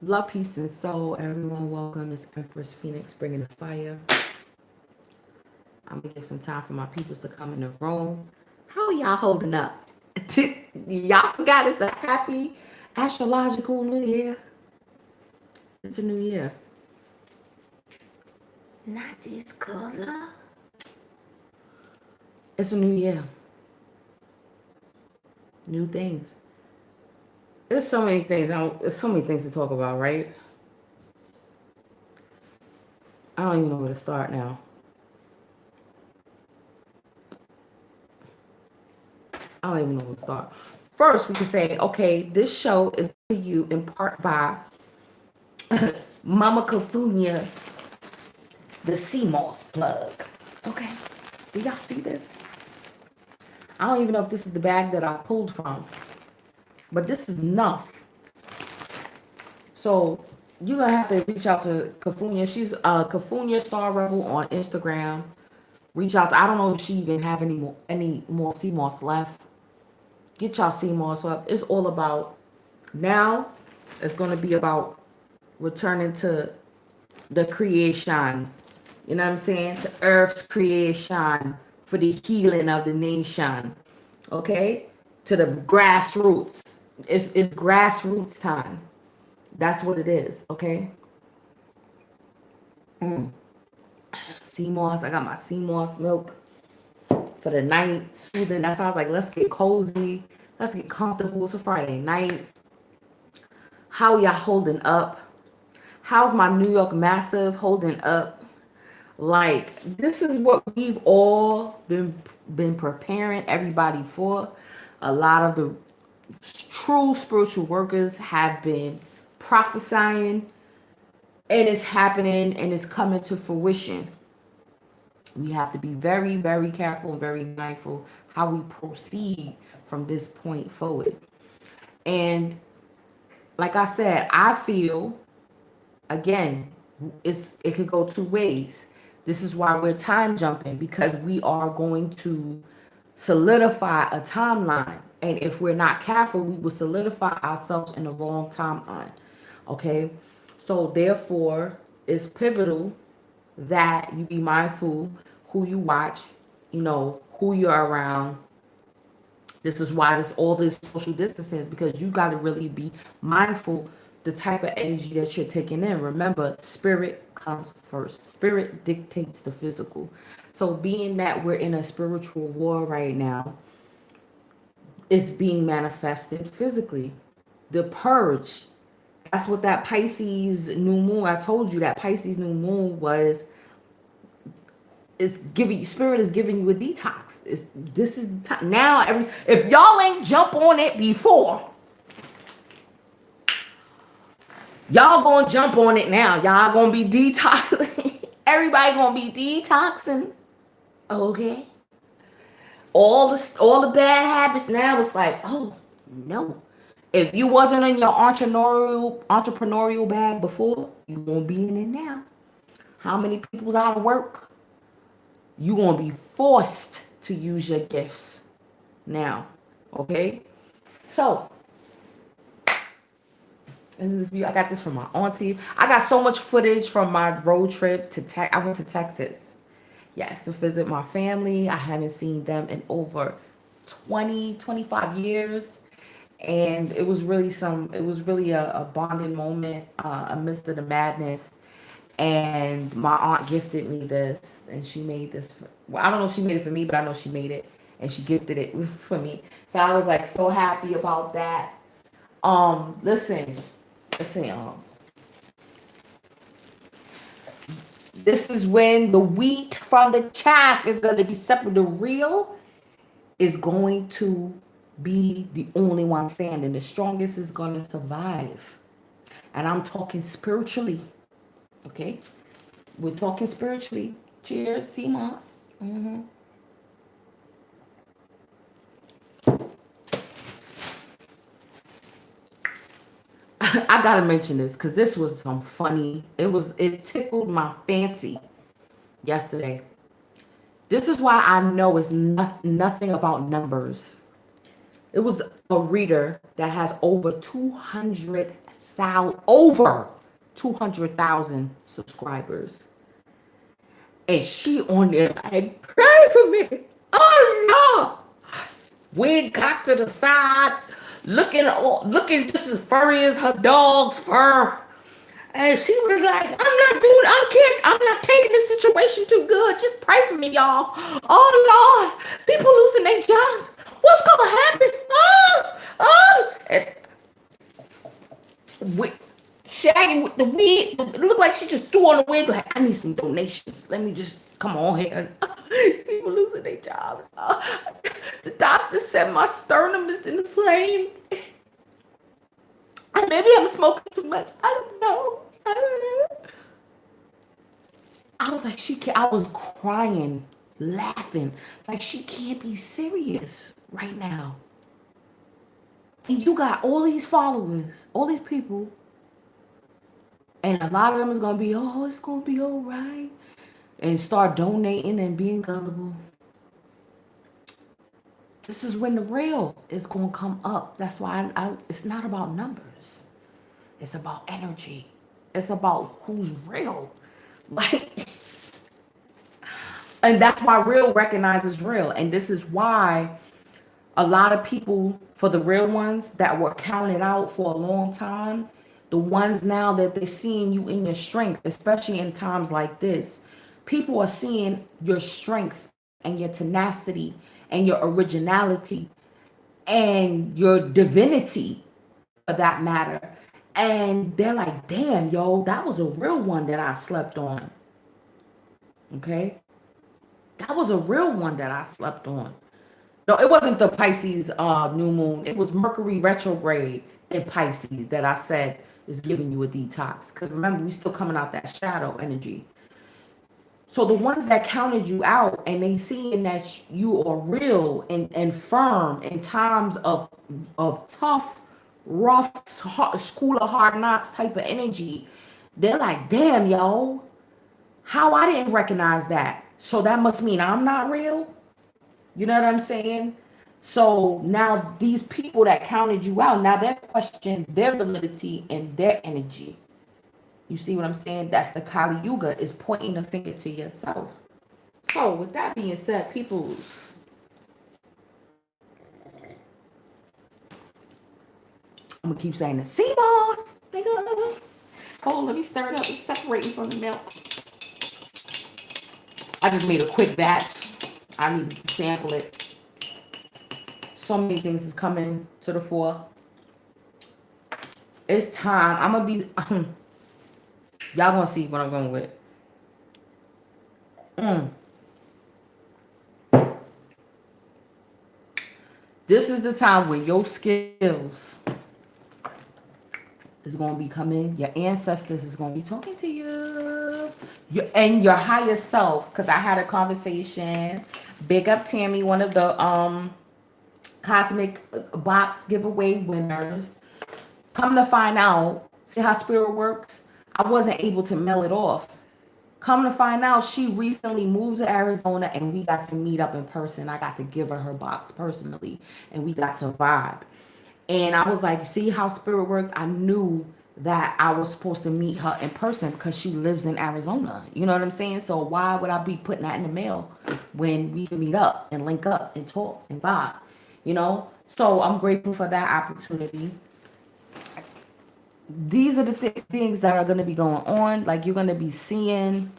Love, peace, and soul. Everyone, welcome. It's Empress Phoenix bringing the fire. I'm going to give some time for my peoples to come in the room. How are y'all holding up? Y'all forgot it's a happy astrological new year. It's a new year. Not this color. It's a new year. New things. There's so many things. There's so many things to talk about, right? I don't even know where to start now. I don't even know where to start. First, we can say, okay, this show is for you in part by Mama Cafunia, the CMOS plug. Okay, do y'all see this? I don't even know if this is the bag that I pulled from, but this is enough. So you're gonna have to reach out to Cafunia. She's Cafunia Star Rebel on Instagram. Reach out to, I don't know if she even have any more CMOS left. Get y'all CMOS up. It's all about now. It's gonna be about returning to the creation. You know what I'm saying? To Earth's creation for the healing of the nation. Okay? To the grassroots. It's grassroots time. That's what it is. Okay? CMOS. I got my CMOS milk for the night. Soothing. That sounds like let's get cozy. Let's get comfortable. It's a Friday night. How y'all holding up? How's my New York Massive holding up? Like, this is what we've all been preparing everybody for. A lot of the true spiritual workers have been prophesying, and it's happening and it's coming to fruition. We have to be very, very careful and very mindful how we proceed from this point forward. And like I said, I feel, again, it could go two ways. This is why we're time jumping, because we are going to solidify a timeline. And if we're not careful, we will solidify ourselves in the wrong timeline. Okay? So therefore, it's pivotal that you be mindful who you watch, who you're around. This is why all this social distancing is, because you got to really be mindful the type of energy that you're taking in. Remember, spirit comes first. Spirit dictates the physical. So being that we're in a spiritual war right now, it's being manifested physically. The purge. That's what that Pisces new moon, I told you that Pisces new moon is giving you, spirit is giving you a detox. This is the time. Now, if y'all ain't jump on it before, y'all gonna jump on it now. Y'all gonna be detoxing. Everybody gonna be detoxing. Okay. All the bad habits now, it's like, oh no. If you wasn't in your entrepreneurial bag before, you gonna be in it now. How many people's out of work? You gonna be forced to use your gifts now. Okay? So I got this from my auntie. I got so much footage from my road trip I went to Texas. Yes, to visit my family. I haven't seen them in over 25 years. And it was really a bonding moment amidst of the madness. And my aunt gifted me this, and she made this. I don't know if she made it for me, but I know she made it, and she gifted it for me. So I was like so happy about that. Listen, this is when the wheat from the chaff is going to be separate. The real is going to be the only one standing. The strongest is going to survive. And I'm talking spiritually. Okay? We're talking spiritually. Cheers, CMOS. I gotta mention this because this was some funny. It tickled my fancy yesterday. This is why I know it's nothing about numbers. It was a reader that has over 200 over 200,000 subscribers. And she on there like, pray for me. Oh no. Wig cocked to the side, looking just as furry as her dog's fur. And she was like, I'm not taking this situation too good. Just pray for me, y'all. Oh Lord, people losing their jobs. What's gonna happen? And Shaggy with the wig, it looked like she just threw on the wig. Like, I need some donations. Let me just come on here. People losing their jobs. The doctor said my sternum is inflamed. And maybe I'm smoking too much. I don't know. I was like, I was crying, laughing. Like, she can't be serious right now. And you got all these followers, all these people. And a lot of them is going to be, oh, it's going to be all right. And start donating and being gullible. This is when the real is going to come up. That's why it's not about numbers. It's about energy. It's about who's real. Like, and that's why real recognizes real. And this is why a lot of people, for the real ones that were counted out for a long time, the ones now that they're seeing you in your strength, especially in times like this, people are seeing your strength and your tenacity and your originality and your divinity, for that matter. And they're like, damn, yo, that was a real one that I slept on. Okay? That was a real one that I slept on. No, it wasn't the Pisces new moon. It was Mercury retrograde in Pisces that I said is giving you a detox. Because remember, we still coming out that shadow energy. So the ones that counted you out and they seeing that you are real and firm in times of tough, rough, school of hard knocks type of energy, they're like, damn, yo, how I didn't recognize that. So that must mean I'm not real. You know what I'm saying? So now these people that counted you out, now they're questioning their validity and their energy. You see what I'm saying? That's the Kali Yuga, is pointing a finger to yourself. So with that being said, peoples, I'm gonna keep saying the sea moss. Oh, let me stir it up. It's separating from the milk. I just made a quick batch. I needed to sample it. So many things is coming to the fore. It's time. I'm gonna be y'all gonna see what I'm going with. This is the time when your skills is going to be coming. Your ancestors is going to be talking to you. And your higher self. Because I had a conversation. Big up Tammy, one of the cosmic box giveaway winners. Come to find out, see how spirit works? I wasn't able to mail it off. Come to find out, she recently moved to Arizona and we got to meet up in person. I got to give her box personally and we got to vibe. And I was like, see how spirit works? I knew that I was supposed to meet her in person because she lives in Arizona. You know what I'm saying? So why would I be putting that in the mail when we can meet up and link up and talk and vibe? You know? So I'm grateful for that opportunity. These are the things that are going to be going on. Like, you're going to be seeing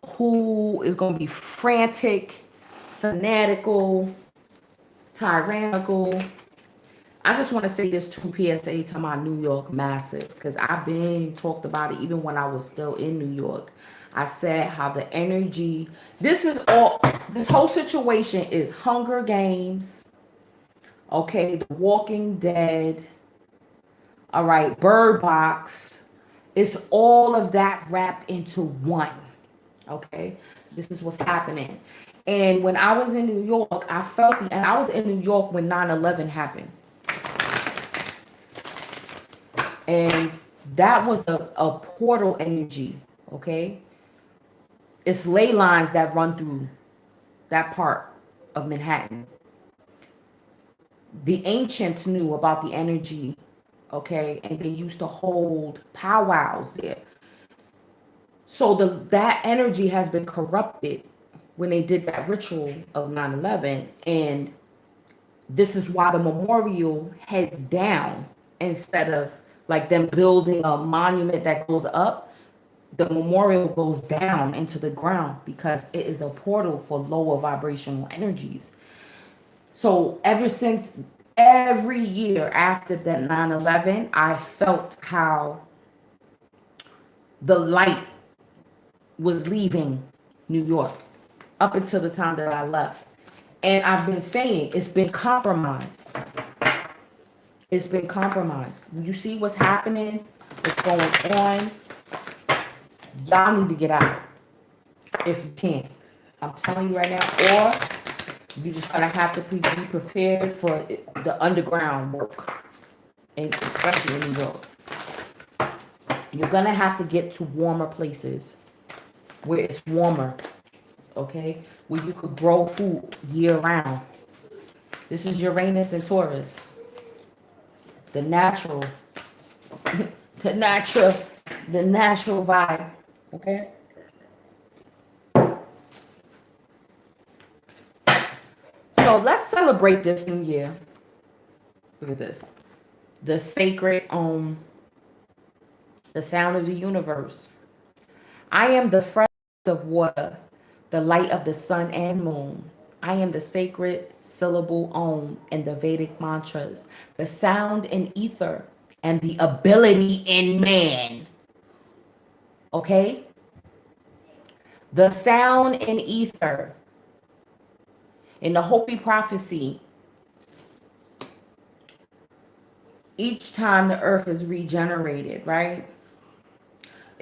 who is going to be frantic, fanatical, tyrannical. I just want to say this to PSA to my New York massive, because I've been talked about it even when I was still in New York. I said how the energy, this whole situation is Hunger Games, okay, The Walking Dead, all right, Bird Box. It's all of that wrapped into one, okay? This is what's happening. And when I was in New York, I felt and I was in New York when 9/11 happened. And that was a portal energy, okay? It's ley lines that run through that part of Manhattan. The ancients knew about the energy Okay, and they used to hold powwows there. So that energy has been corrupted when they did that ritual of 9/11, and this is why the memorial heads down instead of like them building a monument that goes up. The memorial goes down into the ground because it is a portal for lower vibrational energies. So ever since, every year after that 9/11, I felt how the light was leaving New York up until the time that I left. And I've been saying it's been compromised. It's been compromised. You see what's happening, what's going on. Y'all need to get out if you can. I'm telling you right now. Or you just gonna have to be prepared for the underground work, and especially in New York. You're gonna have to get to warmer places where it's warmer, okay? Where you could grow food year round. This is Uranus and Taurus. The natural, the natural, the natural vibe, okay? So let's celebrate this new year. Look at this. The sacred, the sound of the universe. I am the fresh of water, the light of the sun and moon. I am the sacred syllable Om and the Vedic mantras, the sound in ether and the ability in man. Okay? The sound in ether. In the Hopi prophecy, each time the earth is regenerated, right?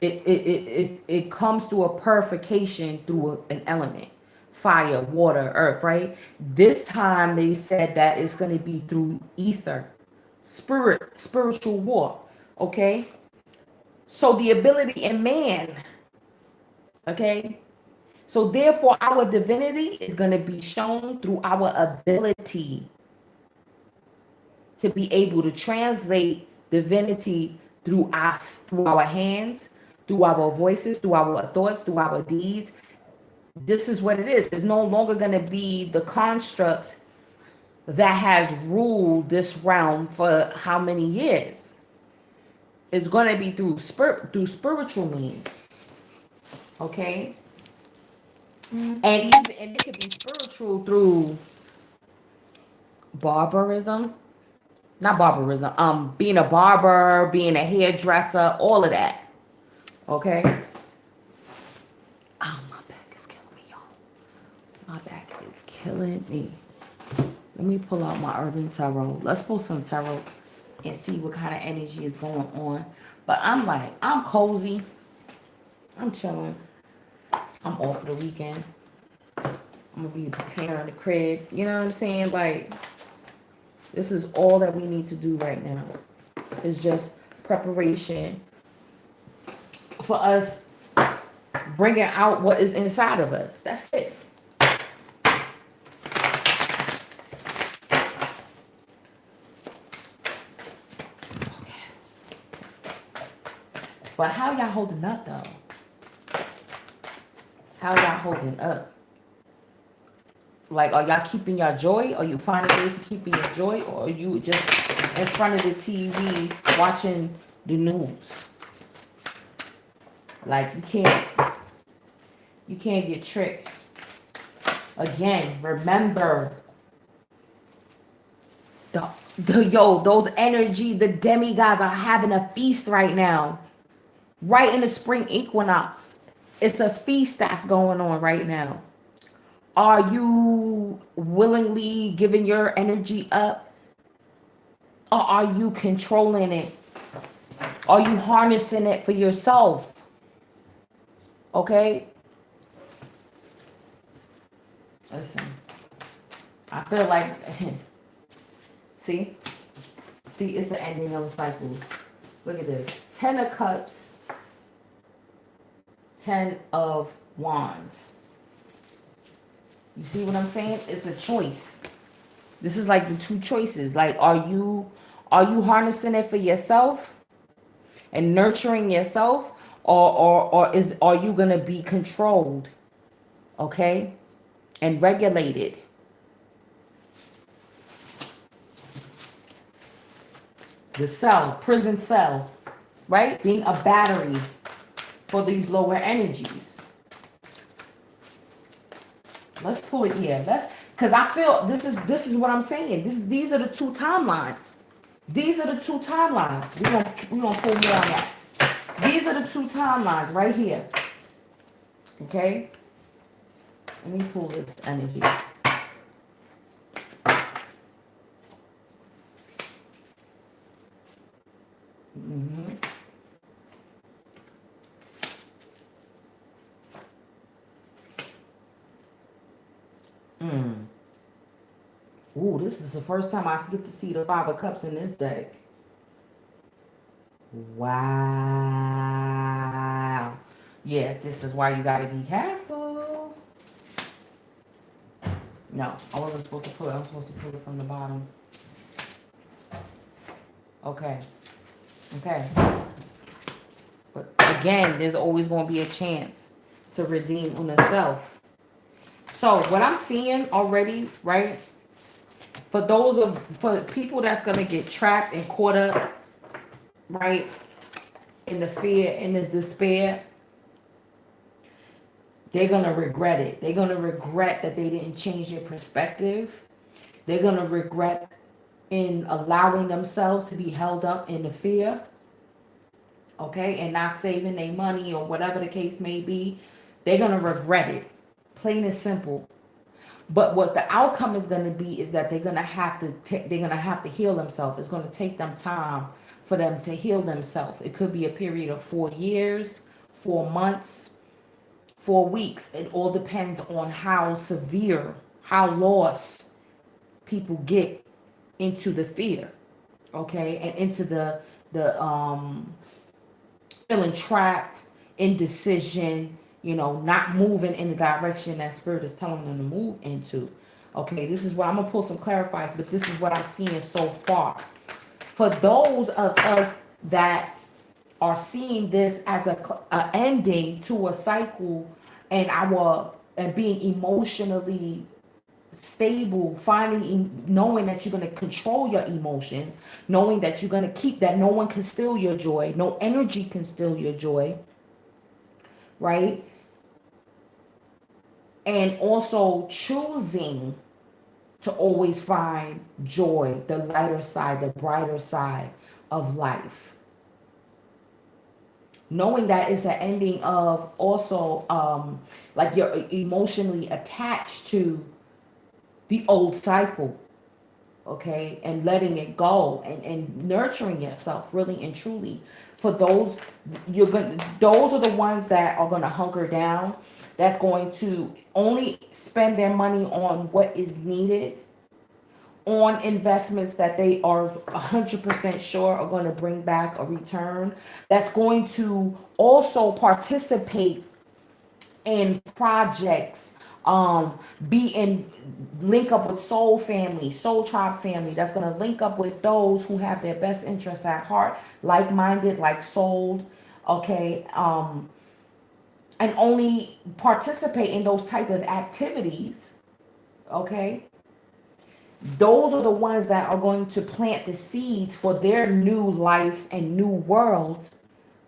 It comes through a purification through an element, fire, water, earth, right? This time they said that it's going to be through ether, spiritual war. Okay, so the ability in man. Okay, so therefore our divinity is going to be shown through our ability to be able to translate divinity through us, through our hands, through our voices, through our thoughts, through our deeds. This is what it is. It's no longer going to be the construct that has ruled this realm for how many years. It's going to be through spiritual means. Okay? And it could be spiritual through barbarism. Not barbarism. Being a barber, being a hairdresser, all of that. Okay? Oh, my back is killing me, y'all. My back is killing me. Let me pull out my Urban Tarot. Let's pull some tarot and see what kind of energy is going on. But I'm cozy. I'm chilling. I'm off for the weekend. I'm going to be preparing the crib. You know what I'm saying? Like, this is all that we need to do right now. It's just preparation for us bringing out what is inside of us. That's it. But how y'all holding up, though? How y'all holding up? Like, are y'all keeping your joy? Are you finding ways to keep your joy? Or are you just in front of the TV watching the news? Like, you can't get tricked. Again, remember, those energy, the demigods are having a feast right now. Right in the spring equinox. It's a feast that's going on right now. Are you willingly giving your energy up? Or are you controlling it? Are you harnessing it for yourself? Okay? Listen. I feel like, see, it's the ending of a cycle. Look at this. 10 of Cups. 10 of Wands. You see what I'm saying? It's a choice. This is like the two choices. Like, are you Are you harnessing it for yourself and nurturing yourself, or are you gonna be controlled, okay, and regulated? The cell, prison cell, right? Being a battery for these lower energies. Let's pull it here. Because I feel this is what I'm saying. These are the two timelines. These are the two timelines. We gonna pull more on that. These are the two timelines right here. Okay? Let me pull this energy. Ooh, this is the first time I get to see the Five of Cups in this deck. Wow. Yeah, this is why you gotta be careful. No, I wasn't supposed to pull it. I was supposed to pull it from the bottom. Okay. Okay. But again, there's always going to be a chance to redeem on itself. So what I'm seeing already, right? For people that's going to get trapped and caught up, right, in the fear and the despair, they're going to regret it. They're going to regret that they didn't change their perspective. They're going to regret in allowing themselves to be held up in the fear, okay, and not saving their money or whatever the case may be. They're going to regret it, plain and simple. But what the outcome is going to be is that they're going to have to heal themselves. It's going to take them time for them to heal themselves. It could be a period of 4 years, 4 months, 4 weeks. It all depends on how severe, how lost people get into the fear, okay, and into the feeling trapped, indecision, not moving in the direction that spirit is telling them to move into. Okay, this is what I'm gonna pull some clarifiers, but this is what I'm seeing so far. For those of us that are seeing this as a ending to a cycle, and being emotionally stable, knowing that you're going to control your emotions, knowing that you're going to keep that no one can steal your joy, no energy can steal your joy, right? And also choosing to always find joy, the lighter side, the brighter side of life. Knowing that it's an ending of also like you're emotionally attached to the old cycle, okay, and letting it go and nurturing yourself really and truly. For those, those are the ones that are gonna hunker down, that's going to only spend their money on what is needed, on investments that they are 100% sure are going to bring back a return, that's going to also participate in projects, link up with soul family, soul tribe family, that's going to link up with those who have their best interests at heart, like-minded, like souled, okay, and only participate in those type of activities, okay. Those are the ones that are going to plant the seeds for their new life and new worlds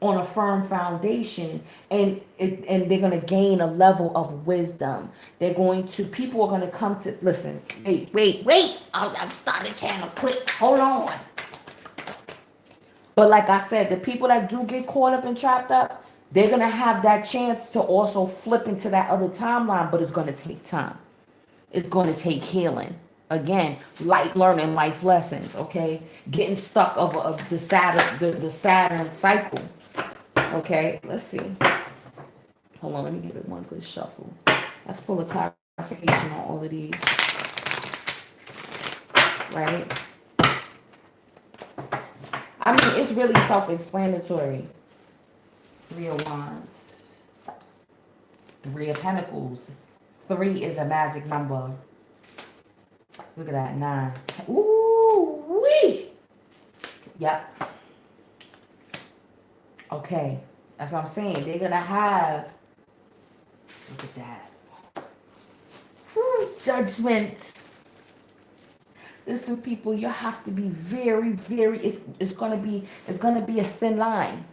on a firm foundation, and they're going to gain a level of wisdom. People are going to come to listen. Wait, I'm starting the channel quick, hold on. But like I said, the people that do get caught up and trapped up, they're going to have that chance to also flip into that other timeline, but it's going to take time. It's going to take healing. Again, learning life lessons, okay? Getting stuck of the Saturn cycle. Okay, let's see. Hold on, let me give it one good shuffle. Let's pull a clarification on all of these. Right? I mean, it's really self-explanatory. 3 of Wands. 3 of Pentacles. 3 is a magic number. Look at that, 9. Ooh, wee! Yep. Okay. That's what I'm saying. They're going to have, look at that. Judgment. Listen, people, you have to be very, very, it's gonna be a thin line.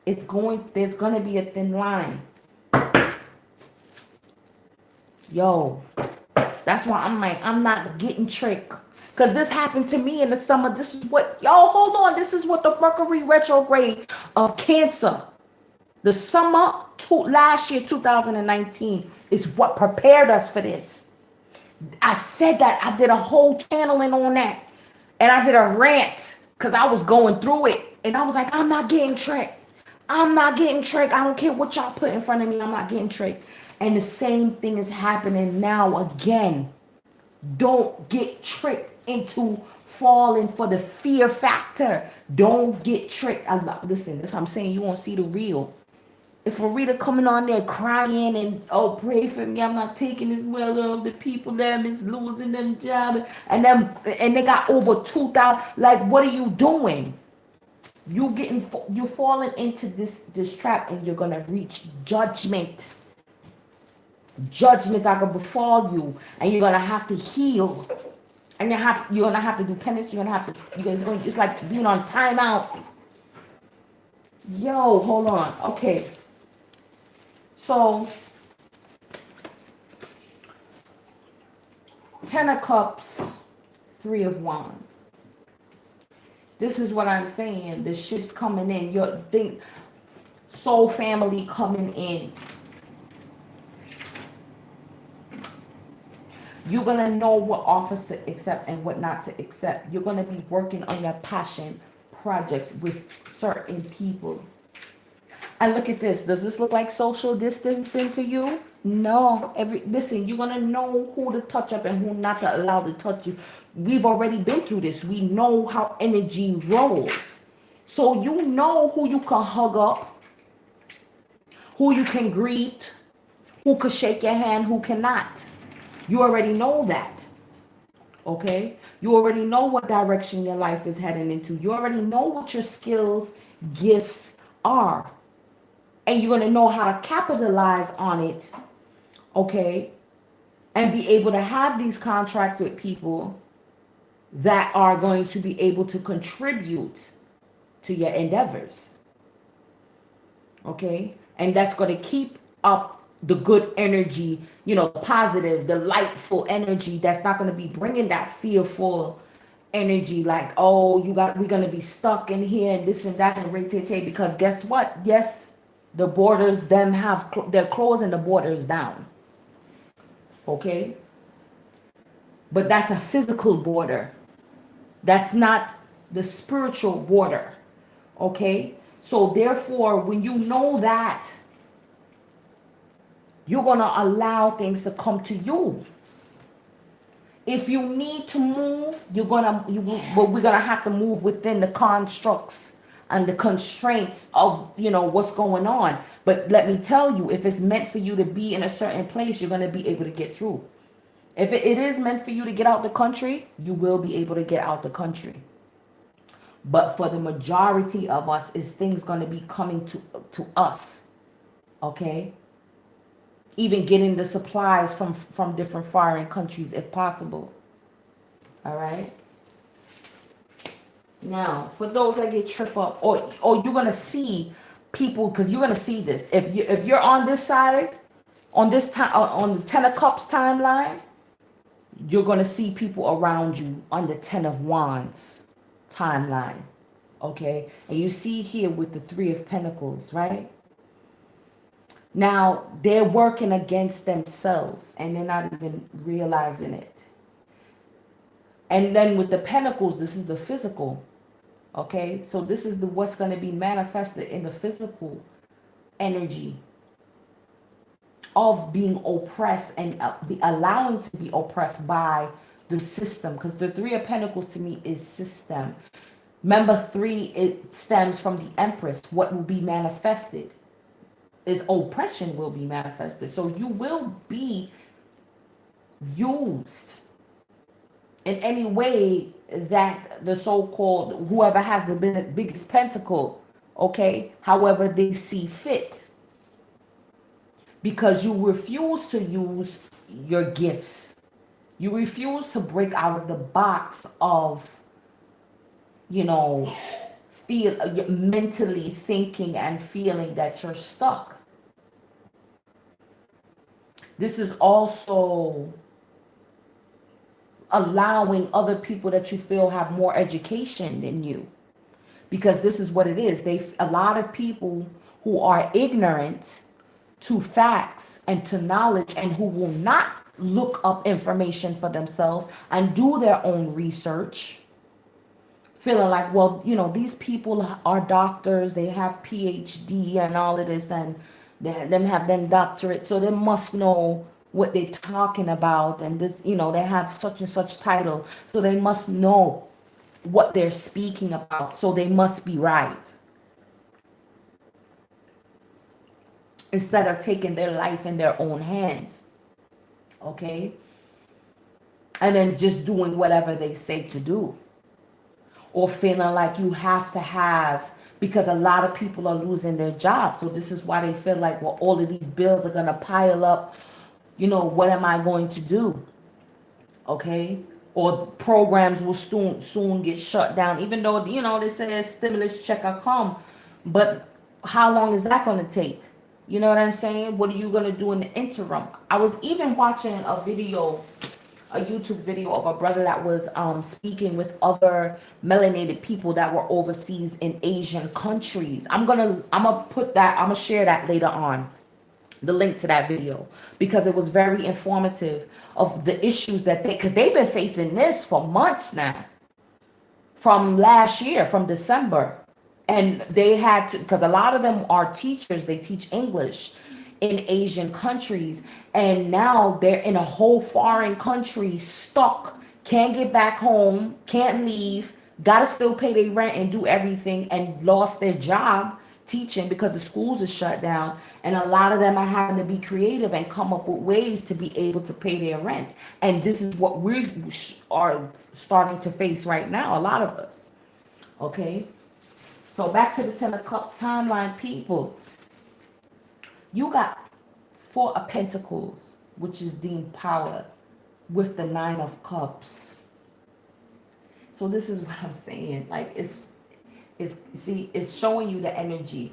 There's gonna be a thin line. Yo, that's why I'm like, I'm not getting tricked. Because this happened to me in the summer. This is what, yo, hold on. This is what the Mercury retrograde of Cancer, the summer last year, 2019, is what prepared us for this. I said that. I did a whole channeling on that. And I did a rant because I was going through it. And I was like, I'm not getting tricked. I'm not getting tricked. I don't care what y'all put in front of me. I'm not getting tricked. And the same thing is happening now again. Don't get tricked into falling for the fear factor. Don't get tricked. Listen, this I'm saying. You won't see the real. If a reader coming on there crying and, oh, pray for me, I'm not taking this well of the people that is losing them job, and they got over 2,000. Like, what are you doing? You're falling into this trap, and you're gonna reach judgment. Judgment that gonna befall you, and you're gonna have to heal, and you're gonna have to do penance. It's like being on timeout. Yo, hold on. Okay. So, 10 of Cups, 3 of Wands. This is what I'm saying. The ship's coming in. Your soul family coming in. You're going to know what offers to accept and what not to accept. You're going to be working on your passion projects with certain people. And look at this. Does this look like social distancing to you? No. Listen, you're going to know who to touch up and who not to allow to touch you. We've already been through this. We know how energy rolls. So you know who you can hug up, who you can greet, who can shake your hand, who cannot. You already know that. Okay? You already know what direction your life is heading into. You already know what your skills, gifts are. And you're going to know how to capitalize on it, okay? And be able to have these contracts with people that are going to be able to contribute to your endeavors, okay? And that's going to keep up the good energy, positive, the lightful energy that's not going to be bringing that fearful energy like, oh, we're going to be stuck in here and this and that and rate, because guess what? Yes, the borders, they're closing the borders down. Okay? But that's a physical border. That's not the spiritual border. Okay? So therefore, when you know that, you're going to allow things to come to you. If you need to move, we're going to have to move within the constructs and the constraints of, what's going on. But let me tell you, if it's meant for you to be in a certain place, you're going to be able to get through. If it is meant for you to get out the country, you will be able to get out the country. But for the majority of us, is things going to be coming to us, okay? Even getting the supplies from different foreign countries if possible, all right? Now, for those that get tripped up, or you're gonna see people, because you're gonna see this. If you're on this side, on this time, on the 10 of Cups timeline, you're gonna see people around you on the 10 of Wands timeline, okay? And you see here with the 3 of Pentacles, right? Now they're working against themselves, and they're not even realizing it. And then with the Pentacles, this is the physical. Okay, so this is what's going to be manifested in the physical energy of being oppressed and allowing to be oppressed by the system. Because the 3 of Pentacles to me is system. Remember, 3, it stems from the Empress. What will be manifested is oppression will be manifested. So you will be used in any way that the so-called whoever has the biggest pentacle, okay, however they see fit, because you refuse to use your gifts. You refuse to break out of the box of, you know, feel mentally thinking and feeling that you're stuck. This is also allowing other people that you feel have more education than you, because this is what it is. A lot of people who are ignorant to facts and to knowledge, and who will not look up information for themselves and do their own research, feeling like, well, you know, these people are doctors, they have PhD and all of this, and them have them doctorate, so they must know what they're talking about, and this, you know, they have such and such title, so they must know what they're speaking about, so they must be right. Instead of taking their life in their own hands, okay? And then just doing whatever they say to do. Or feeling like you have to have, because a lot of people are losing their jobs. So this is why they feel like, well, all of these bills are going to pile up. You know, what am I going to do? Okay? Or programs will soon get shut down, even though, you know, they say a stimulus check will come. But how long is that going to take? You know what I'm saying? What are you going to do in the interim? I was even watching a YouTube video of a brother that was speaking with other melanated people that were overseas in Asian countries. I'm gonna share that later on, the link to that video, because it was very informative of the issues that because they've been facing this for months now, from last year, from December. And they had to, because a lot of them are teachers, they teach English in Asian countries, and now they're in a whole foreign country, stuck, can't get back home, can't leave, gotta still pay their rent and do everything, and lost their job teaching because the schools are shut down. And a lot of them are having to be creative and come up with ways to be able to pay their rent. And this is what we are starting to face right now, a lot of us. Okay, so back to the 10 of Cups timeline, people. You got 4 of Pentacles, which is deemed power, with the 9 of Cups. So this is what I'm saying. Like, it's showing you the energy.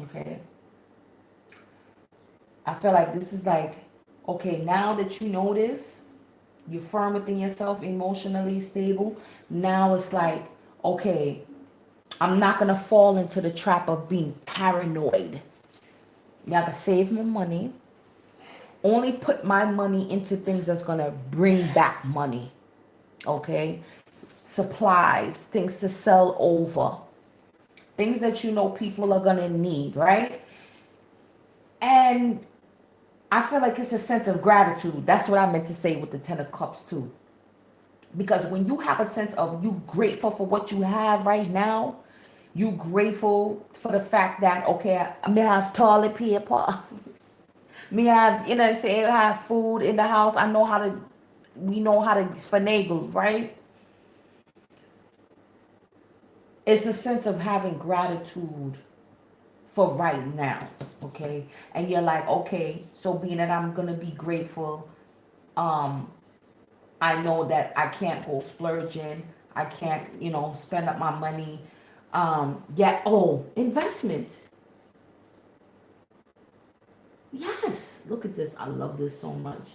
Okay. I feel like this is like, okay, now that you know this, you're firm within yourself, emotionally stable. Now it's like, okay, I'm not going to fall into the trap of being paranoid. I can save my money. Only put my money into things that's going to bring back money. Okay? Supplies, things to sell over. Things that you know people are going to need, right? And I feel like it's a sense of gratitude. That's what I meant to say with the 10 of Cups too. Because when you have a sense of you grateful for what you have right now, you grateful for the fact that, okay, I may have toilet paper. Me have, you know what I'm saying, have food in the house. We know how to finagle, right? It's a sense of having gratitude for right now, okay? And you're like, okay, so being that I'm going to be grateful, I know that I can't go splurging. I can't, you know, spend up my money. Investment. Yes, look at this. I love this so much.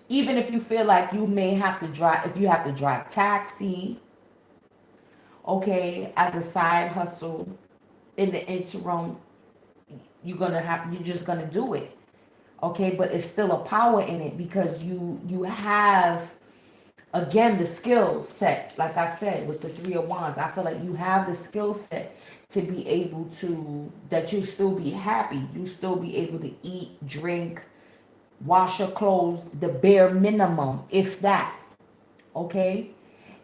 Even if you feel like you may have to drive, if you have to drive taxi, okay, as a side hustle in the interim, you're just gonna do it. Okay, but it's still a power in it, because you have, again, the skill set. Like I said, with the 3 of Wands, I feel like you have the skill set to be able to, that you still be happy, you still be able to eat, drink, wash your clothes, the bare minimum, if that. Okay,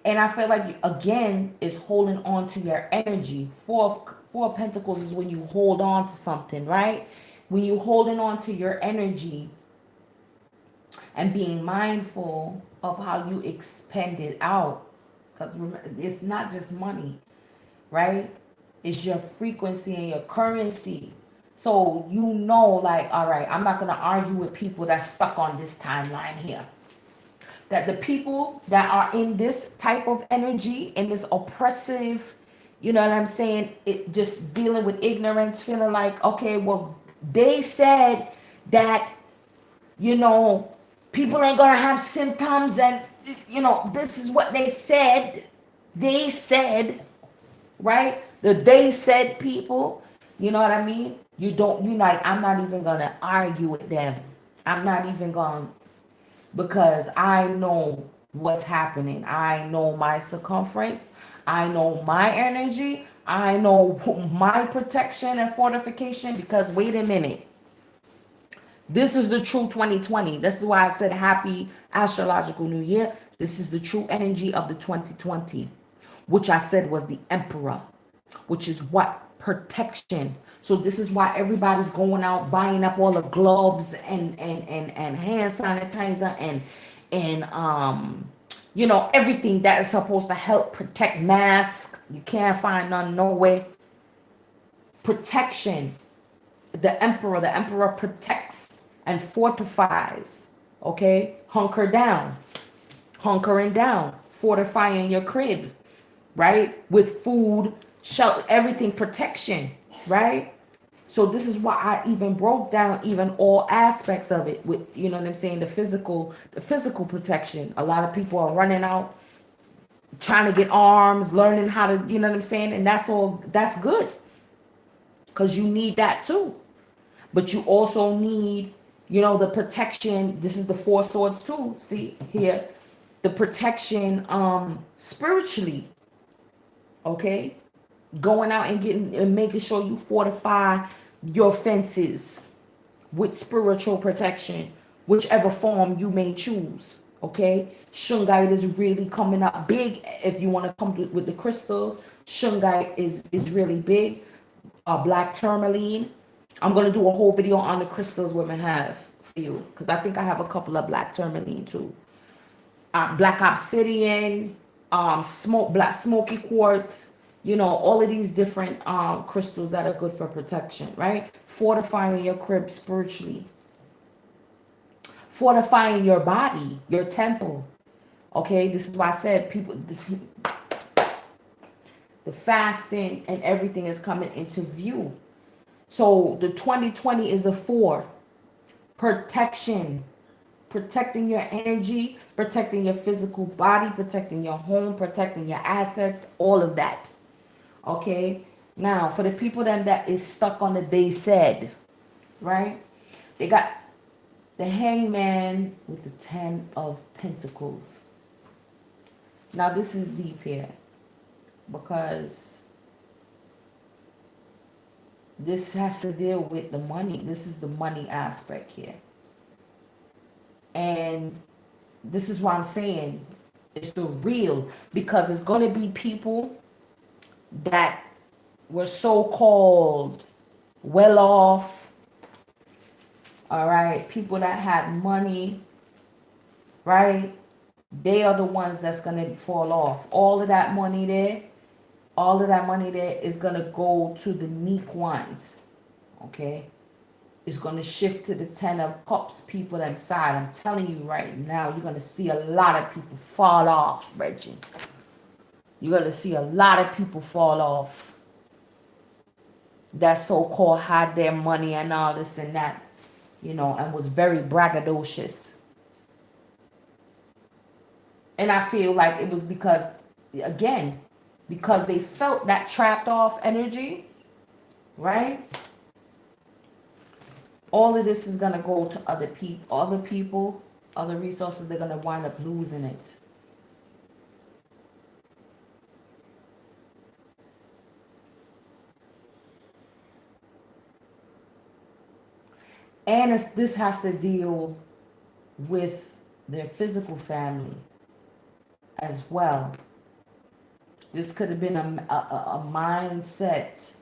and I feel like, again, is holding on to your energy. Four of Pentacles is when you hold on to something, right? When you holding on to your energy, and being mindful of how you expend it out. Because it's not just money, right? It's your frequency and your currency. So you know, like, all right, I'm not going to argue with people that's stuck on this timeline here. That the people that are in this type of energy, in this oppressive, you know what I'm saying, it just dealing with ignorance, feeling like, okay, well, they said that, you know, people ain't gonna have symptoms, and you know, this is what they said. They said, right? The they said people, you know what I mean? You like, I'm not even gonna argue with them. I'm not even gonna, because I know what's happening. I know my circumference. I know my energy. I know my protection and fortification, because wait a minute. This is the true 2020. This is why I said happy astrological new year. This is the true energy of the 2020, which I said was the emperor, which is what? Protection. So this is why everybody's going out buying up all the gloves and hand sanitizer and you know, everything that is supposed to help protect. Masks, you can't find none, no way. Protection. The emperor protects and fortifies. Okay, hunkering down, fortifying your crib, right? With food, shelter, everything, protection, right? So this is why I even broke down even all aspects of it with, you know what I'm saying, the physical protection. A lot of people are running out, trying to get arms, learning how to, you know what I'm saying, and that's good, because you need that too. But you also need, you know, the protection. This is the four swords too. See here, the protection spiritually. Okay, going out and getting and making sure you fortify your fences with spiritual protection, whichever form you may choose. Okay, shungite is really coming up big. If you want to come with the crystals, shungite is really big. Black tourmaline. I'm gonna do a whole video on the crystals women have for you, because I think I have a couple of black tourmaline too. Black obsidian, black smoky quartz, you know, all of these different crystals that are good for protection, right? Fortifying your crib spiritually, fortifying your body, your temple. Okay, this is why I said people, the fasting and everything is coming into view. So the 2020 is a 4. Protection. Protecting your energy, protecting your physical body, protecting your home, protecting your assets, all of that. Okay? Now, for the people then that is stuck on the they said, right? They got the hangman with the 10 of pentacles. Now, this is deep here, because this has to deal with the money. This is the money aspect here. And this is why I'm saying it's the real, because it's going to be people that were so-called well off, all right, people that had money, right? They are the ones that's going to fall off. All of that money there is going to go to the meek ones, okay? It's going to shift to the 10 of cups, people them side. I'm telling you right now, you're going to see a lot of people fall off, Reggie. You're going to see a lot of people fall off that so-called had their money and all this and that, you know, and was very braggadocious. And I feel like it was because, again, because they felt that trapped off energy, right? All of this is going to go to other people, other resources. They're going to wind up losing it. And this has to deal with their physical family as well. This could have been a mindset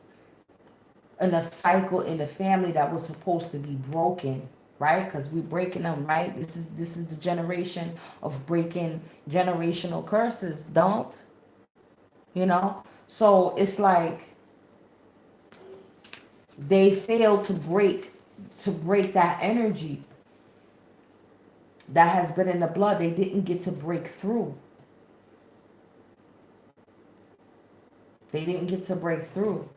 and a cycle in the family that was supposed to be broken. right? Because we're breaking them, right? This is the generation of breaking generational curses. Don't, you know? So it's like they failed to break that energy that has been in the blood. They didn't get to break through. They didn't get to break through.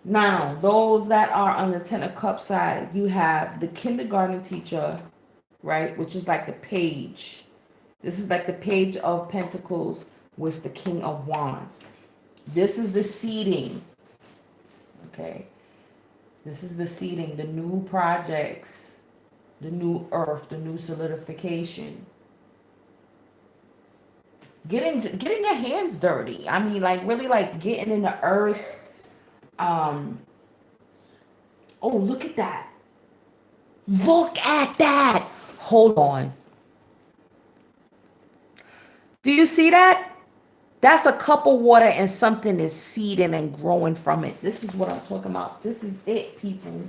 Now, those that are on the Ten of Cups side, you have the kindergarten teacher, right? Which is like the page. This is like the page of pentacles with the King of Wands. This is the seeding. Okay. This is the seeding, the new projects, the new earth, the new solidification. Getting your hands dirty. I mean, like really like getting in the earth. Oh, look at that. Look at that. Hold on. Do you see that? That's a cup of water and something is seeding and growing from it. This is what I'm talking about. This is it, people.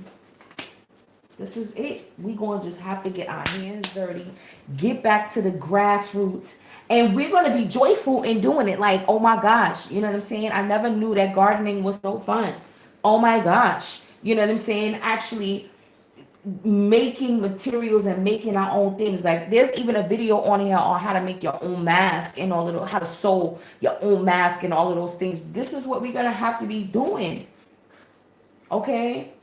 This is it. We're going to just have to get our hands dirty, get back to the grassroots, and we're going to be joyful in doing it. Like, oh my gosh, you know what I'm saying? I never knew that gardening was so fun. Oh my gosh. You know what I'm saying? Actually making materials and making our own things. Like there's even a video on here on how to make your own mask and all of how to sew your own mask and all of those things. This is what we're going to have to be doing. Okay?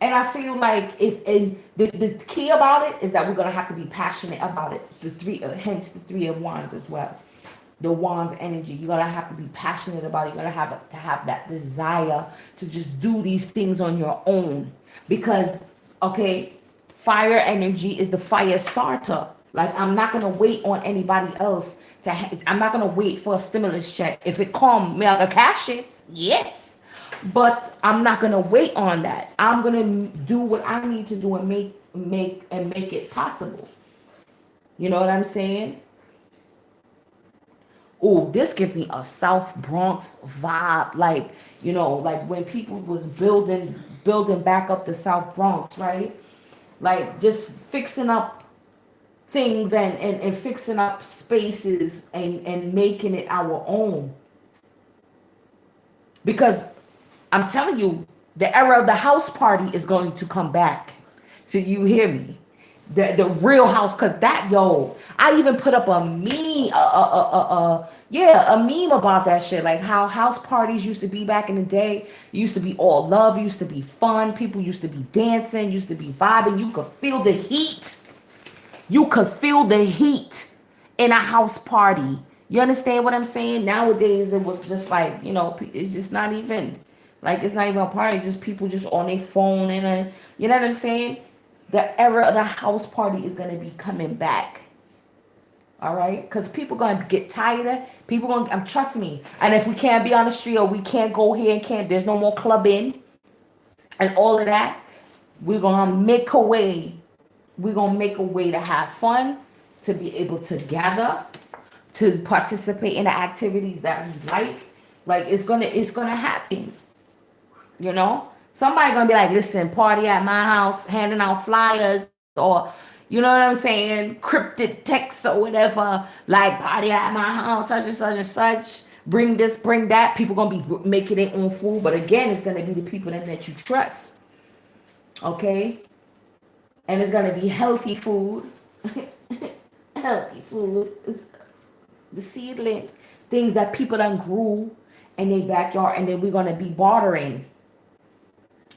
And I feel like the key about it is that we're gonna have to be passionate about it. The three, hence the Three of Wands as well. The Wands energy. You're gonna have to be passionate about it. You're gonna have to have that desire to just do these things on your own. Because, okay, fire energy is the fire starter. Like I'm not gonna wait on anybody else to. I'm not gonna wait for a stimulus check. If it come, me I gonna cash it. Yes. But I'm not gonna wait on that. I'm gonna do what I need to do and make it possible. You know what I'm saying? Oh, this gives me a South Bronx vibe. Like, you know, like when people was building back up the South Bronx, right? Like just fixing up things and fixing up spaces and making it our own. Because I'm telling you, the era of the house party is going to come back. So you hear me? The real house, cause that I even put up a meme, a meme about that shit. Like how house parties used to be back in the day. It used to be all love, used to be fun. People used to be dancing, used to be vibing. You could feel the heat. You could feel the heat in a house party. You understand what I'm saying? Nowadays, it was just like, you know, it's just not even. Like it's not even a party, just people just on their phone and you know what I'm saying? The era of the house party is gonna be coming back. All right, because people gonna get tired. People gonna, trust me. And if we can't be on the street or we can't go here and can't, there's no more clubbing and all of that. We're gonna make a way. We're gonna make a way to have fun, to be able to gather, to participate in the activities that we like. Like it's gonna happen. You know, somebody gonna be like, listen, party at my house, handing out flyers, or you know what I'm saying, cryptic texts or whatever, like party at my house, such and such and such. Bring this, bring that. People gonna be making their own food, but again, it's gonna be the people that you trust. Okay, and it's gonna be healthy food, healthy food. It's the seedling things that people done grew in their backyard, and then we're gonna be bartering.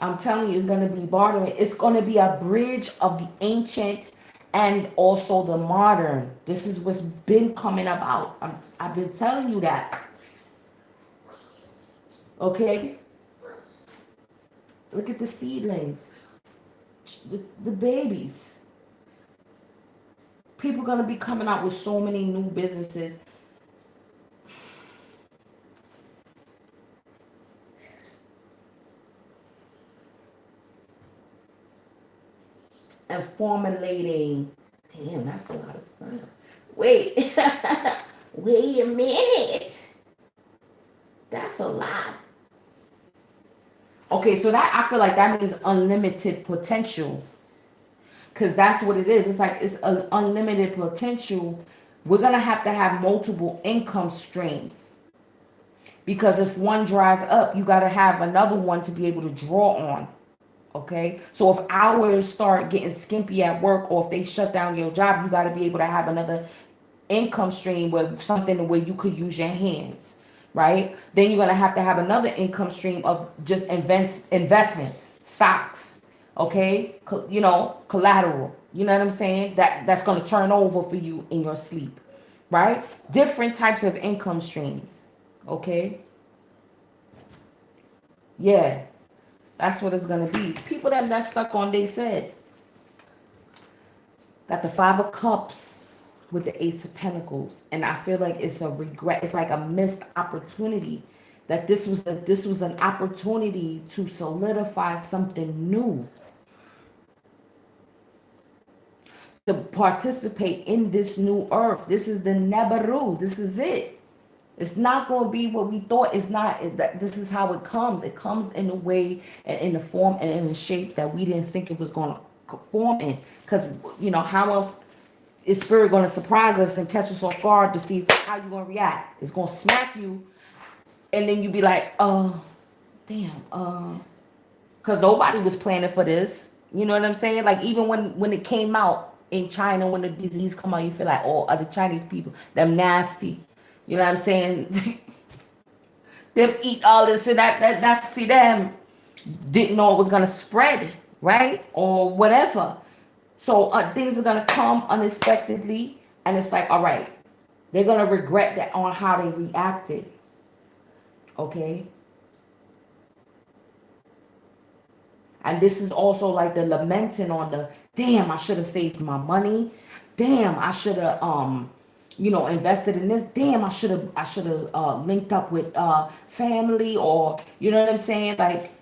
I'm telling you, it's going to be bartering. It's going to be a bridge of the ancient and also the modern. This is what's been coming about. I've been telling you that. Okay? Look at the seedlings. The babies. People are going to be coming out with so many new businesses. And formulating. Damn, that's a lot of sperm. Wait. Wait a minute. That's a lot. Okay, so that I feel like that means unlimited potential. Because that's what it is. It's like it's an unlimited potential. We're going to have multiple income streams. Because if one dries up, you got to have another one to be able to draw on. Okay, so if hours start getting skimpy at work, or if they shut down your job, you got to be able to have another income stream with something where you could use your hands, right? Then you're gonna have to have another income stream of just investments, stocks, okay, collateral. You know what I'm saying? That's gonna turn over for you in your sleep, right? Different types of income streams, okay? Yeah, that's what it's gonna be. People that stuck on, they said, got the Five of Cups with the Ace of Pentacles, and I feel like it's a regret. It's like a missed opportunity. That this was an opportunity to solidify something new, to participate in this new earth. This is the Nebaru. This is it. It's not going to be what we thought. It's not. This is how it comes. It comes in a way and in the form and in the shape that we didn't think it was going to form in. Because, how else is spirit going to surprise us and catch us off guard to see how you're going to react? It's going to smack you. And then you be like, damn, because nobody was planning for this. You know what I'm saying? Like, even when it came out in China, when the disease come out, you feel like, oh, other Chinese people, them nasty. You know what I'm saying? Them eat all this and that's for them. Didn't know it was gonna spread, right? Or whatever. So things are gonna come unexpectedly, and it's like, all right, they're gonna regret that on how they reacted. Okay. And this is also like the lamenting on the, damn, I should have saved my money. Damn, I should have invested in this. Damn, I should have linked up with family, or you know what I'm saying? Like,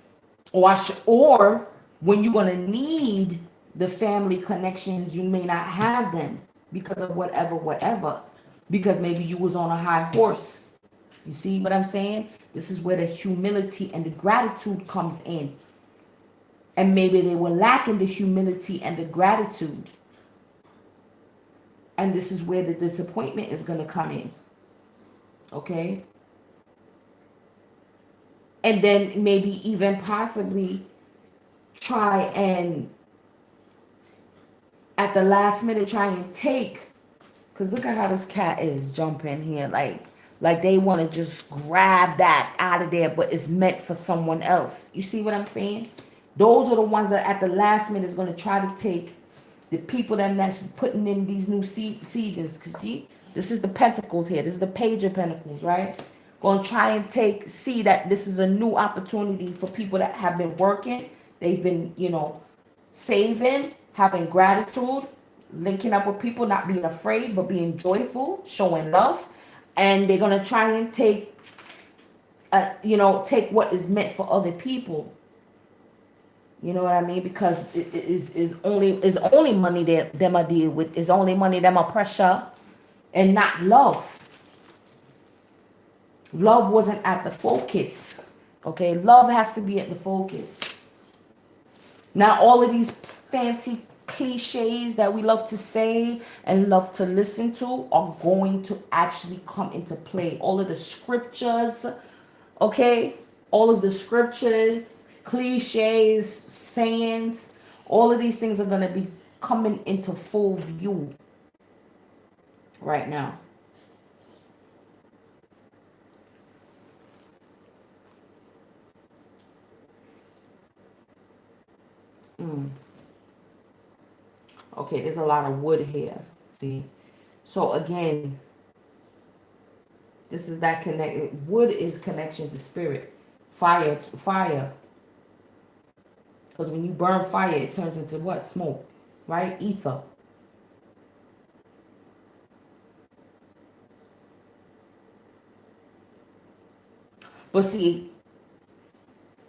or when you're gonna need the family connections, you may not have them because of whatever. Because maybe you was on a high horse. You see what I'm saying? This is where the humility and the gratitude comes in. And maybe they were lacking the humility and the gratitude. And this is where the disappointment is going to come in. Okay? And then maybe even possibly try and, at the last minute, try and take, because look at how this cat is jumping here. Like they want to just grab that out of there, but it's meant for someone else. You see what I'm saying? Those are the ones that at the last minute is going to try to take the people that's putting in these new seedings. Because see, this is the Pentacles here. This is the Page of Pentacles, right? Going to try and see that this is a new opportunity for people that have been working. They've been, saving, having gratitude, linking up with people, not being afraid, but being joyful, showing love. And they're going to try and take what is meant for other people. You know what I mean? Because it is only money that them I deal with. Is only money them a pressure, and not love. Love wasn't at the focus. Okay, love has to be at the focus. Now all of these fancy cliches that we love to say and love to listen to are going to actually come into play. All of the scriptures, okay, all of the scriptures, cliches, sayings, all of these things are going to be coming into full view right now. Okay, there's a lot of wood here. See? So again, this is that connect. Wood is connection to spirit. Fire. Because when you burn fire, it turns into what? Smoke, right? Ether. But see,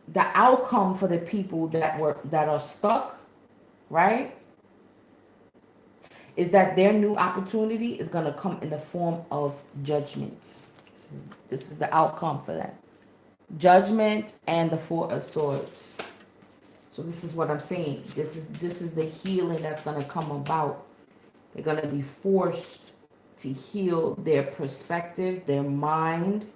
the outcome for the people that are stuck, right, is that their new opportunity is going to come in the form of judgment. This is the outcome for that. Judgment and the Four of Swords. So this is what I'm saying. This is the healing that's going to come about. They're going to be forced to heal their perspective, their mind,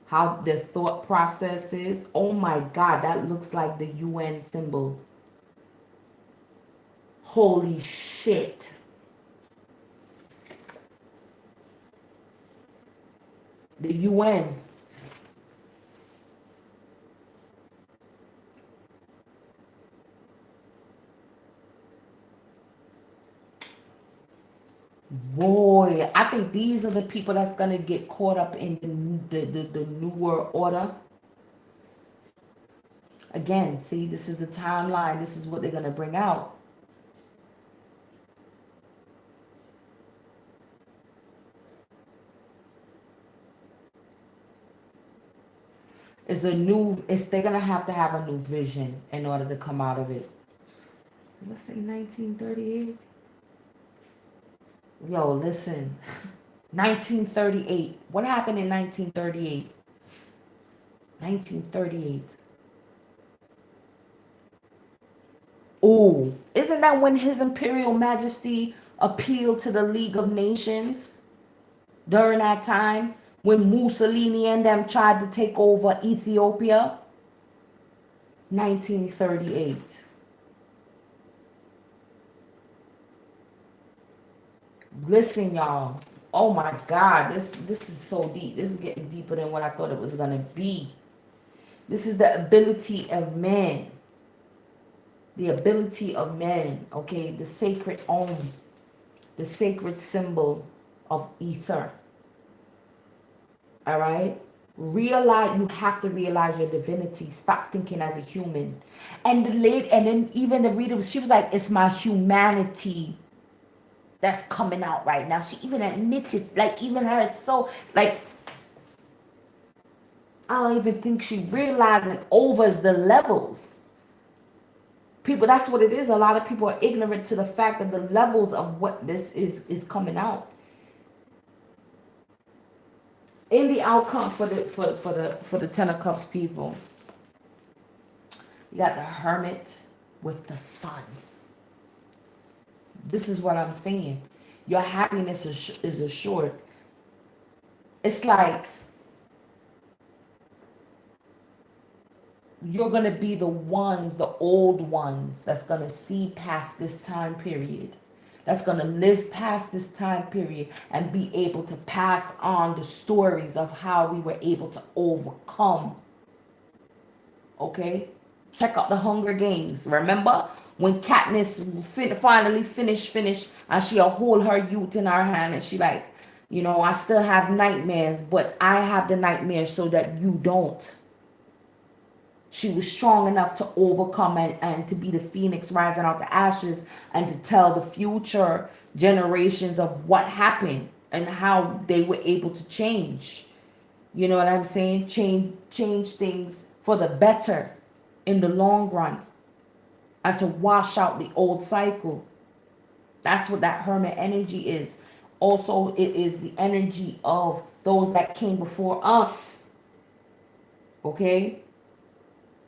how their thought process is. Oh my God, that looks like the UN symbol. Holy shit. The UN. Boy, I think these are the people that's going to get caught up in the New World Order. Again, see, this is the timeline. This is what they're going to bring out. They're going to have a new vision in order to come out of it. Let's say 1938. Yo, listen. 1938. What happened in 1938? 1938. Oh, isn't that when His Imperial Majesty appealed to the League of Nations during that time when Mussolini and them tried to take over Ethiopia? 1938. Listen, y'all. Oh my God, this is so deep. This is getting deeper than what I thought it was gonna be. This is the ability of man. The ability of man, okay? The sacred Om, the sacred symbol of ether. All right? You have to realize your divinity. Stop thinking as a human. And then even the reader, she was like, it's my humanity that's coming out right now. She even admitted, like, even her soul, like, I don't even think she realizing overs the levels. People, that's what it is. A lot of people are ignorant to the fact of the levels of what this is coming out. In the outcome for the Ten of Cups people, you got the Hermit with the Sun. This is what I'm saying. Your happiness is assured. It's like you're going to be the old ones that's going to see past this time period. That's going to live past this time period and be able to pass on the stories of how we were able to overcome. Okay? Check out the Hunger Games. Remember when Katniss finally finished and she'll hold her youth in her hand and she like, I still have nightmares, but I have the nightmares so that you don't. She was strong enough to overcome and to be the phoenix rising out the ashes and to tell the future generations of what happened and how they were able to change. You know what I'm saying? Change things for the better in the long run and to wash out the old cycle. That's what that Hermit energy is. Also, it is the energy of those that came before us. Okay?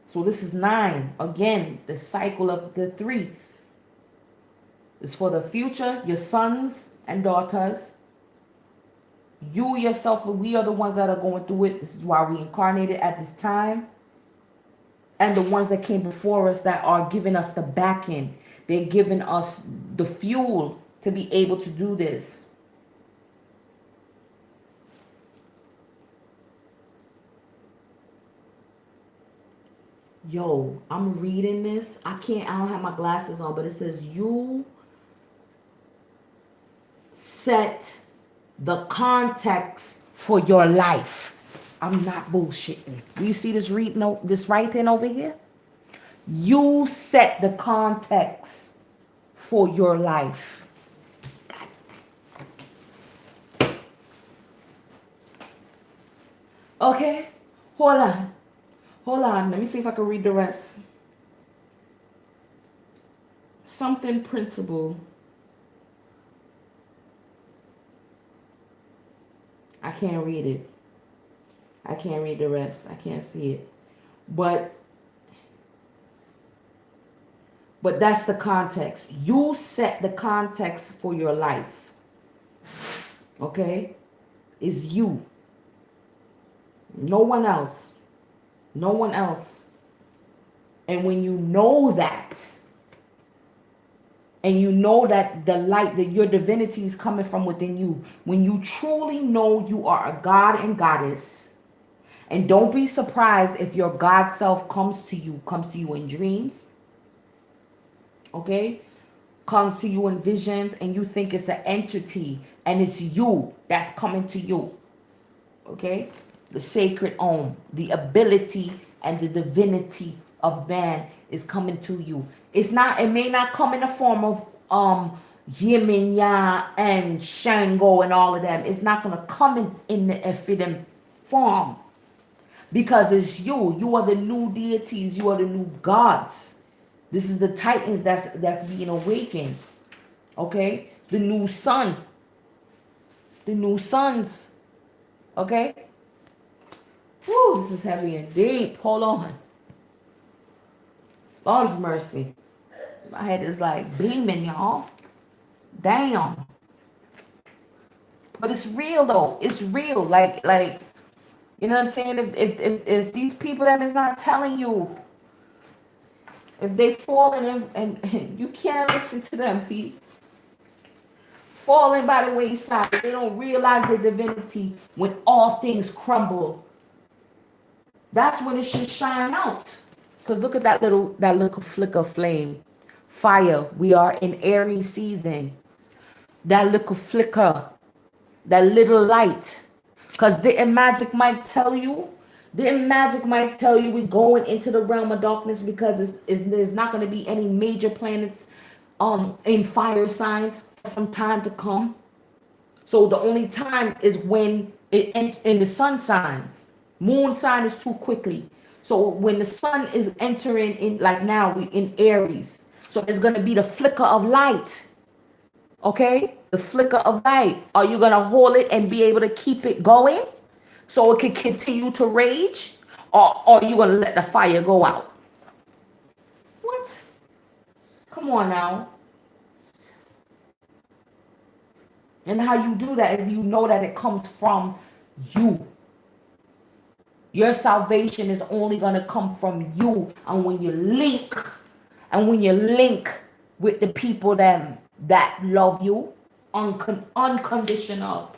So this is 9. Again, the cycle of the 3 is for the future, your sons and daughters. You yourself, we are the ones that are going through it. This is why we incarnated at this time. And the ones that came before us that are giving us the backing. They're giving us the fuel to be able to do this. Yo, I'm reading this. I don't have my glasses on, but it says you set the context for your life. I'm not bullshitting. Do you see this this writing over here? You set the context for your life. Okay, hold on. Let me see if I can read the rest. Something principle. I can't read it. I can't read the rest. I can't see it. But that's the context. You set the context for your life. Okay? It's you. No one else. No one else. And when you know that, and you know that the light, that your divinity is coming from within you, when you truly know you are a god and goddess, and don't be surprised if your God self comes to you in dreams, okay? Comes to you in visions, and you think it's an entity, and it's you that's coming to you, okay? The sacred Om, the ability and the divinity of man is coming to you. It's not, it may not come in the form of Yin and Yang and Shango and all of them. It's not going to come in the Ephidim form, because it's you. You are the new deities. You are the new gods. This is the titans that's being awakened. Okay? The new sun. The new sons. Okay? Whew, this is heavy and deep. Hold on. Lord of mercy. My head is like beaming, y'all. Damn. But it's real though. It's real. Like, you know what I'm saying? If these people that is not telling you, if they falling and you can't listen to them, Pete. Falling by the wayside. They don't realize their divinity when all things crumble. That's when it should shine out. Because look at that little flicker of flame. Fire. We are in Aries season. That little flicker. That little light. Because didn't magic might tell you we're going into the realm of darkness, because there's not going to be any major planets in fire signs for some time to come. So the only time is when it in the sun signs. Moon sign is too quickly. So when the sun is entering in, like now we in Aries, so it's going to be the flicker of light. Okay, the flicker of light. Are you going to hold it and be able to keep it going so it can continue to rage, or are you going to let the fire go out? What? Come on now. And how you do that is you know that it comes from you. Your salvation is only going to come from you. And when you link with the people that love you, unconditional,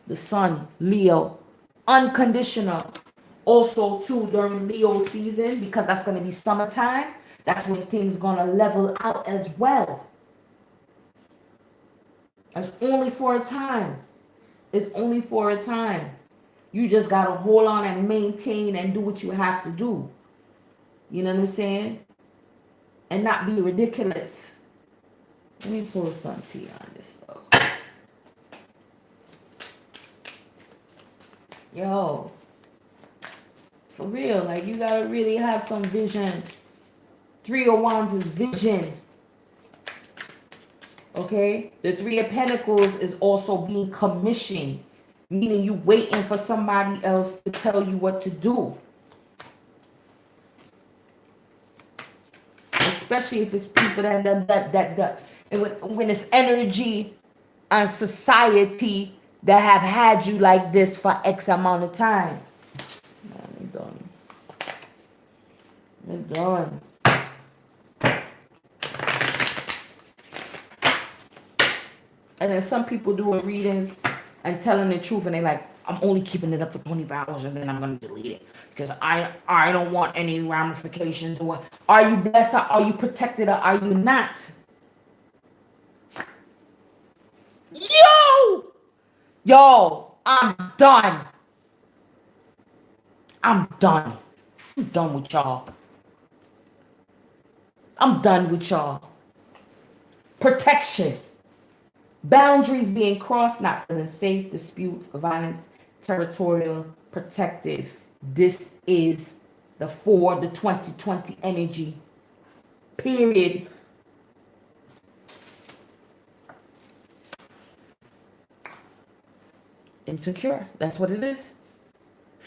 the sun, Leo, unconditional. Also too during Leo season, because that's going to be summertime, that's when things going to level out as well. It's only for a time. It's only for a time. You just got to hold on and maintain and do what you have to do. You know what I'm saying? And not be ridiculous. Let me pull some tea on this stuff. Yo. For real. Like, you got to really have some vision. 3 of Wands is vision. Okay? The 3 of Pentacles is also being commissioned. Meaning you waiting for somebody else to tell you what to do. Especially if it's people that when it's energy and society that have had you like this for X amount of time. I'm done. I'm done. And then some people doing readings and telling the truth, and they like, I'm only keeping it up to 24 hours and then I'm going to delete it because I don't want any ramifications. Or are you blessed? Or are you protected? Or are you not? Yo, I'm done. I'm done with y'all. I'm done with y'all. Protection. Boundaries being crossed, not feeling safe, disputes, violence, territorial, protective. This is the 2020 energy. Period. Insecure. That's what it is.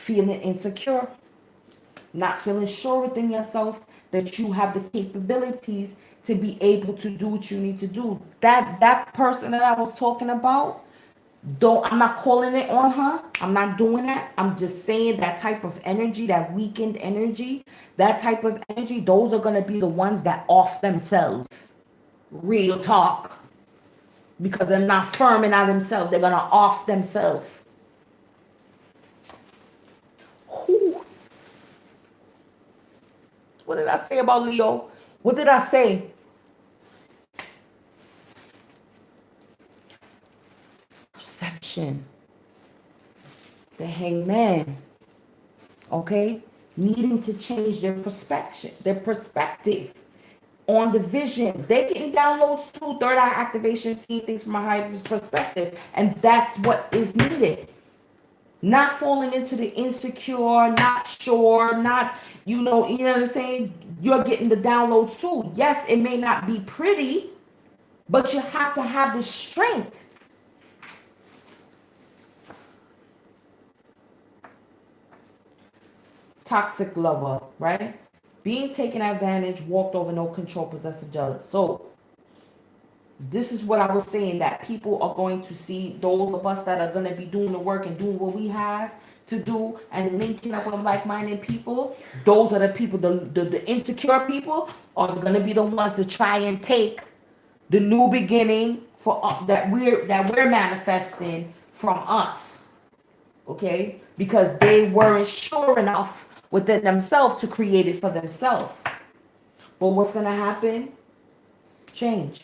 feeling insecure, not feeling sure within yourself that you have the capabilities to be able to do what you need to do. That person that I was talking about, don't, I'm not calling it on her. I'm not doing that. I'm just saying that type of energy, that weakened energy, that type of energy, those are gonna be the ones that off themselves. Real talk. Because they're not firm in themselves. They're gonna off themselves. What did I say about Leo? What did I say? Perception. The hangman. Okay? Needing to change their perspective on the visions. They're getting downloads too, third eye activation, seeing things from a higher perspective. And that's what is needed. Not falling into the insecure, not sure, not, you know what I'm saying? You're getting the downloads too. Yes, it may not be pretty, but you have to have the strength. Toxic lover, right? Being taken advantage, walked over, no control, possessive, jealous. So this is what I was saying, that people are going to see those of us that are going to be doing the work and doing what we have to do and linking up with like-minded people. Those are the people, the insecure people are going to be the ones to try and take the new beginning for that we're manifesting from us. Okay? Because they weren't sure enough within themselves to create it for themselves. But what's going to happen? Change.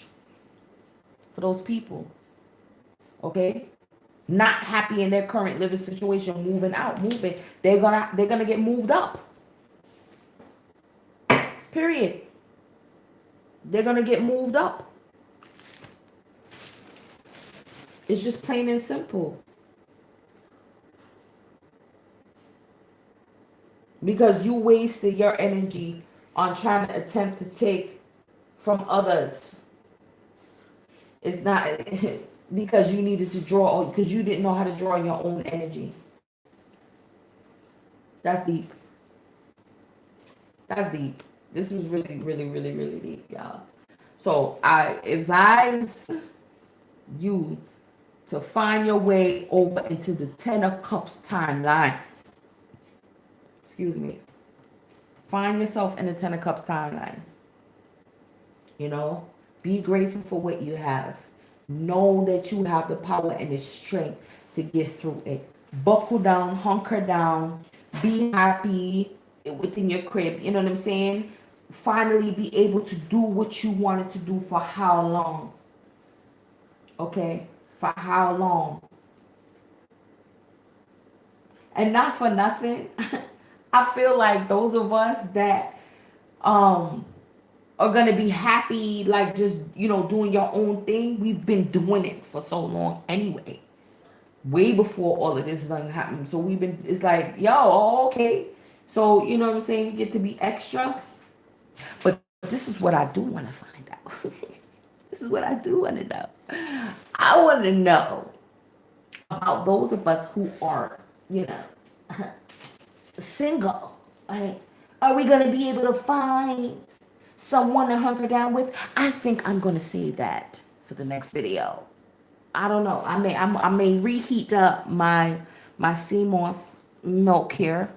For those people, okay, not happy in their current living situation, moving, they're gonna get moved up. Period. They're gonna get moved up. It's just plain and simple. Because you wasted your energy on trying to attempt to take from others. It's not because you needed to draw, because you didn't know how to draw your own energy. That's deep. That's deep. This was really, really, really, really deep, y'all. So I advise you to find your way over into the Ten of Cups timeline. Excuse me. Find yourself in the Ten of Cups timeline. You know? Be grateful for what you have. Know that you have the power and the strength to get through it. Buckle down, hunker down, be happy within your crib. You know what I'm saying? Finally be able to do what you wanted to do for how long? Okay? For how long? And not for nothing, I feel like those of us that are going to be happy, like just, doing your own thing. We've been doing it for so long anyway. Way before all of this done happened. So it's like, yo, okay. So, you know what I'm saying? We get to be extra. But this is what I do want to find out. This is what I do want to know. I want to know about those of us who are, single. Right? Are we going to be able to find someone to hunker down with? I think I'm going to save that for the next video. I don't know. I may reheat up my CMOS milk here,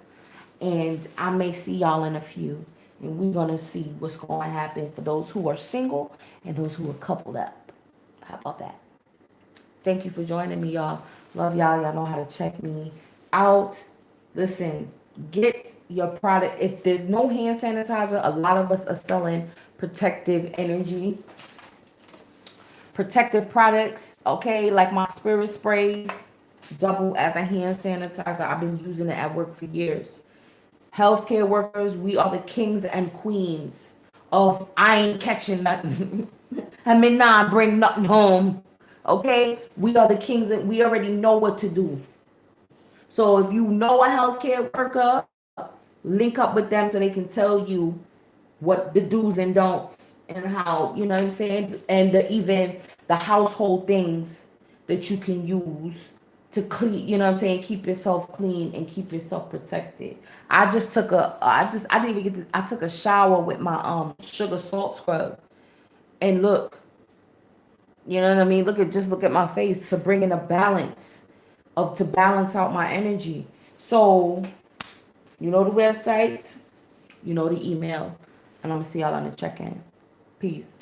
and I may see y'all in a few, and we're going to see what's going to happen for those who are single and those who are coupled up. How about that? Thank you for joining me, y'all. Love y'all. Y'all know how to check me out. Listen, get your product. If there's no hand sanitizer, a lot of us are selling protective energy, protective products, okay, like my spirit sprays double as a hand sanitizer. I've been using it at work for years. Healthcare workers, we are the kings and queens of I ain't catching nothing. I may not bring nothing home. Okay, we are the kings, and we already know what to do. So if you know a healthcare worker, link up with them so they can tell you what the do's and don'ts and how, you know what I'm saying, and even the household things that you can use to clean, you know what I'm saying? Keep yourself clean and keep yourself protected. I didn't even get to, I took a shower with my sugar salt scrub. And look, you know what I mean? Look at my face to bring in a balance to balance out my energy. So, you know the website, you know the email, and I'm gonna see y'all on the check-in. Peace.